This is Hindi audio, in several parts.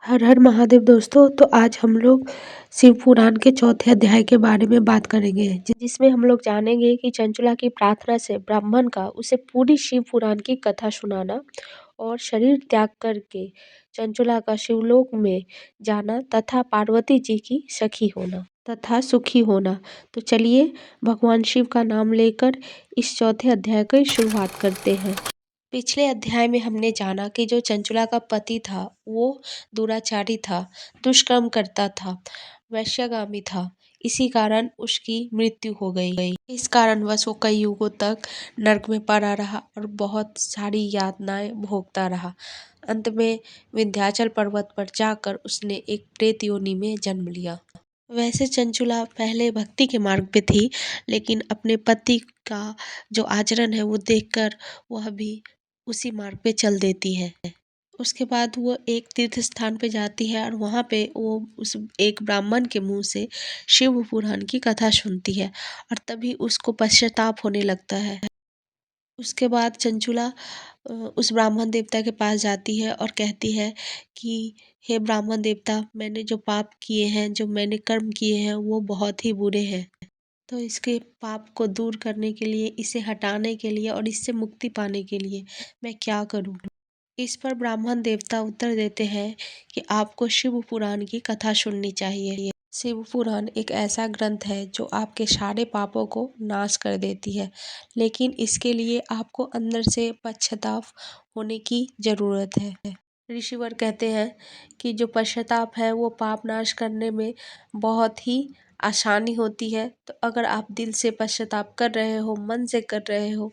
हर हर महादेव दोस्तों। तो आज हम लोग शिव पुराण के चौथे अध्याय के बारे में बात करेंगे, जिसमें हम लोग जानेंगे कि चंचला की प्रार्थना से ब्राह्मण का उसे पूरी शिव पुराण की कथा सुनाना और शरीर त्याग करके चंचला का शिवलोक में जाना तथा पार्वती जी की सखी होना तथा सुखी होना। तो चलिए भगवान शिव का नाम लेकर इस चौथे अध्याय की शुरुआत करते हैं। पिछले अध्याय में हमने जाना कि जो चंचला का पति था वो दुराचारी था, दुष्कर्म करता था, वैश्यगामी था। इसी कारण उसकी मृत्यु हो गई। इस कारणवश वो कई युगों तक नरक में पड़ा रहा और बहुत सारी यातनाएं भोगता रहा। अंत में विंध्याचल पर्वत पर जाकर उसने एक प्रेत योनि में जन्म लिया। वैसे चंचला पहले भक्ति के मार्ग पे थी, लेकिन अपने पति का जो आचरण है वो देखकर वह भी उसी मार्ग पे चल देती है। उसके बाद वो एक तीर्थ स्थान पे जाती है और वहाँ पे वो उस एक ब्राह्मण के मुंह से शिव पुराण की कथा सुनती है और तभी उसको पश्चाताप होने लगता है। उसके बाद चंचला उस ब्राह्मण देवता के पास जाती है और कहती है कि हे ब्राह्मण देवता, मैंने जो पाप किए हैं, जो मैंने कर्म किए हैं वो बहुत ही बुरे हैं। तो इसके पाप को दूर करने के लिए, इसे हटाने के लिए और इससे मुक्ति पाने के लिए मैं क्या करूं? इस पर ब्राह्मण देवता उत्तर देते हैं कि आपको शिव पुराण की कथा सुननी चाहिए। शिव पुराण एक ऐसा ग्रंथ है जो आपके सारे पापों को नाश कर देती है, लेकिन इसके लिए आपको अंदर से पश्चाताप होने की जरूरत है। ऋषिवर कहते हैं कि जो पश्चाताप है वो पाप नाश करने में बहुत ही आसानी होती है। तो अगर आप दिल से पश्चाताप कर रहे हो, मन से कर रहे हो,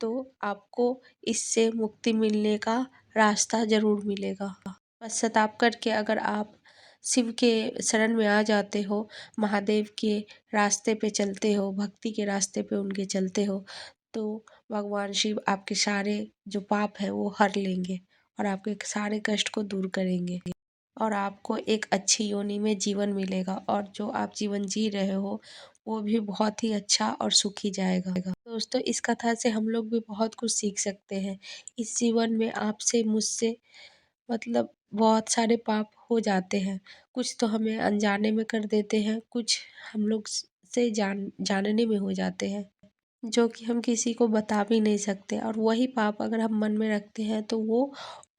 तो आपको इससे मुक्ति मिलने का रास्ता जरूर मिलेगा। पश्चाताप करके अगर आप शिव के शरण में आ जाते हो, महादेव के रास्ते पे चलते हो, भक्ति के रास्ते पे उनके चलते हो, तो भगवान शिव आपके सारे जो पाप है वो हर लेंगे और आपके सारे कष्ट को दूर करेंगे और आपको एक अच्छी योनि में जीवन मिलेगा और जो आप जीवन जी रहे हो वो भी बहुत ही अच्छा और सुखी जाएगा। दोस्तों, इस कथा से हम लोग भी बहुत कुछ सीख सकते हैं। इस जीवन में आपसे मुझसे बहुत सारे पाप हो जाते हैं। कुछ तो हमें अनजाने में कर देते हैं, कुछ हम लोग से जानने में हो जाते हैं, जो कि हम किसी को बता भी नहीं सकते। और वही पाप अगर हम मन में रखते हैं तो वो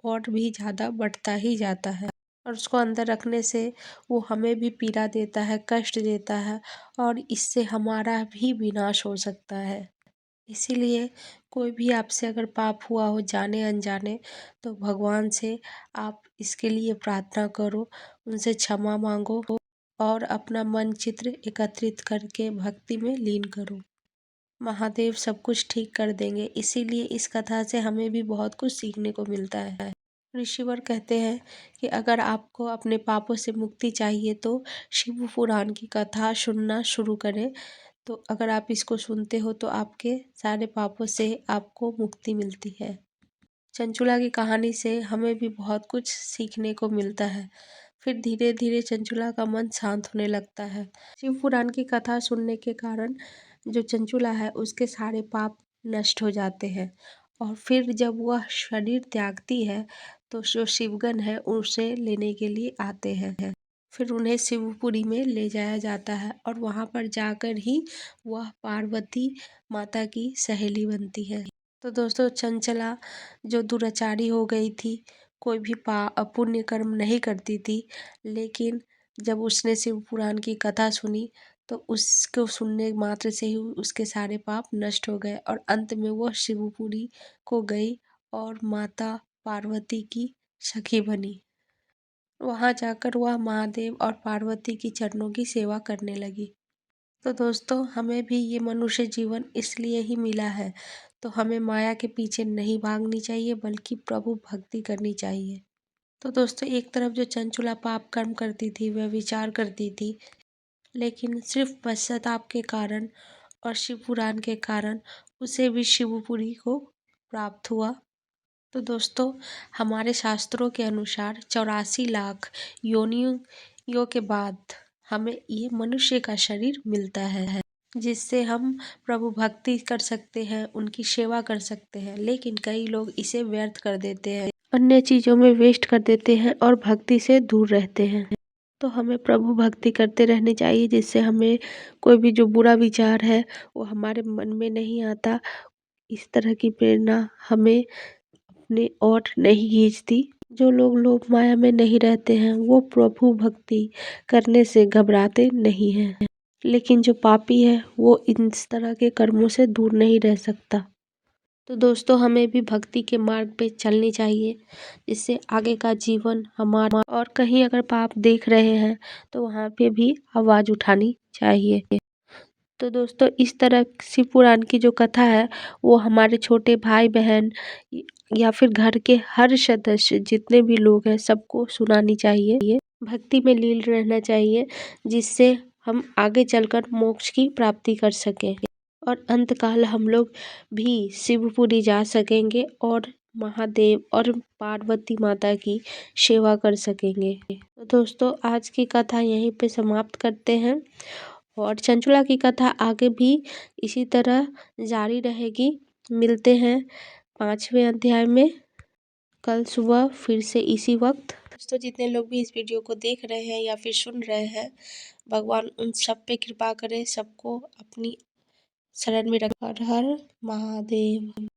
और भी ज़्यादा बढ़ता ही जाता है और उसको अंदर रखने से वो हमें भी पीड़ा देता है, कष्ट देता है और इससे हमारा भी विनाश हो सकता है। इसीलिए कोई भी आपसे अगर पाप हुआ हो जाने अनजाने, तो भगवान से आप इसके लिए प्रार्थना करो, उनसे क्षमा मांगो और अपना मन चित्र एकत्रित करके भक्ति में लीन करो। महादेव सब कुछ ठीक कर देंगे। इसीलिए इस कथा से हमें भी बहुत कुछ सीखने को मिलता है। ऋषिवर कहते हैं कि अगर आपको अपने पापों से मुक्ति चाहिए तो शिव पुराण की कथा सुनना शुरू करें। तो अगर आप इसको सुनते हो तो आपके सारे पापों से आपको मुक्ति मिलती है। चंचुला की कहानी से हमें भी बहुत कुछ सीखने को मिलता है। फिर धीरे धीरे चंचुला का मन शांत होने लगता है। शिव पुराण की कथा सुनने के कारण जो चंचुला है उसके सारे पाप नष्ट हो जाते हैं और फिर जब वह शरीर त्यागती है तो जो शिवगण है उसे लेने के लिए आते हैं। फिर उन्हें शिवपुरी में ले जाया जाता है और वहाँ पर जाकर ही वह पार्वती माता की सहेली बनती है। तो दोस्तों, चंचला जो दुराचारी हो गई थी, कोई भी पुण्य कर्म नहीं करती थी, लेकिन जब उसने शिव पुराण की कथा सुनी तो उसको सुनने मात्र से ही उसके सारे पाप नष्ट हो गए और अंत में वह शिवपुरी को गई और माता पार्वती की सखी बनी। वहाँ जाकर वह महादेव और पार्वती की चरणों की सेवा करने लगी। तो दोस्तों, हमें भी ये मनुष्य जीवन इसलिए ही मिला है, तो हमें माया के पीछे नहीं भागनी चाहिए बल्कि प्रभु भक्ति करनी चाहिए। तो दोस्तों, एक तरफ जो चंचुला पाप कर्म करती थी, वह विचार करती थी, लेकिन सिर्फ पश्चाताप के कारण और शिव पुराण के कारण उसे भी शिवपुरी को प्राप्त हुआ। तो दोस्तों, हमारे शास्त्रों के अनुसार 84 लाख योनियों के बाद हमें ये मनुष्य का शरीर मिलता है, जिससे हम प्रभु भक्ति कर सकते हैं, उनकी सेवा कर सकते हैं। लेकिन कई लोग इसे व्यर्थ कर देते हैं अन्य चीज़ों में वेस्ट कर देते हैं और भक्ति से दूर रहते हैं। तो हमें प्रभु भक्ति करते रहनी चाहिए, जिससे हमें कोई भी जो बुरा विचार है वो हमारे मन में नहीं आता। इस तरह की प्रेरणा हमें अपनी ओर नहीं खींचती। जो लोग लोभ माया में नहीं रहते हैं वो प्रभु भक्ति करने से घबराते नहीं हैं। लेकिन जो पापी है वो इन तरह के कर्मों से दूर नहीं रह सकता। तो दोस्तों, हमें भी भक्ति के मार्ग पे चलनी चाहिए, जिससे आगे का जीवन हमारा, और कहीं अगर पाप देख रहे हैं तो वहाँ पे भी आवाज़ उठानी चाहिए। तो दोस्तों, इस तरह शिव पुराण की जो कथा है वो हमारे छोटे भाई बहन या फिर घर के हर सदस्य, जितने भी लोग हैं, सबको सुनानी चाहिए। भक्ति में लीन रहना चाहिए, जिससे हम आगे चलकर मोक्ष की प्राप्ति कर सकें और अंतकाल हम लोग भी शिवपुरी जा सकेंगे और महादेव और पार्वती माता की सेवा कर सकेंगे। तो दोस्तों, आज की कथा यहीं पे समाप्त करते हैं और चंचुला की कथा आगे भी इसी तरह जारी रहेगी। मिलते हैं 5वें अध्याय में कल सुबह फिर से इसी वक्त। दोस्तों, जितने लोग भी इस वीडियो को देख रहे हैं या फिर सुन रहे हैं, भगवान उन सब पे कृपा करे, सबको अपनी शरण में रख। हर हर महादेव।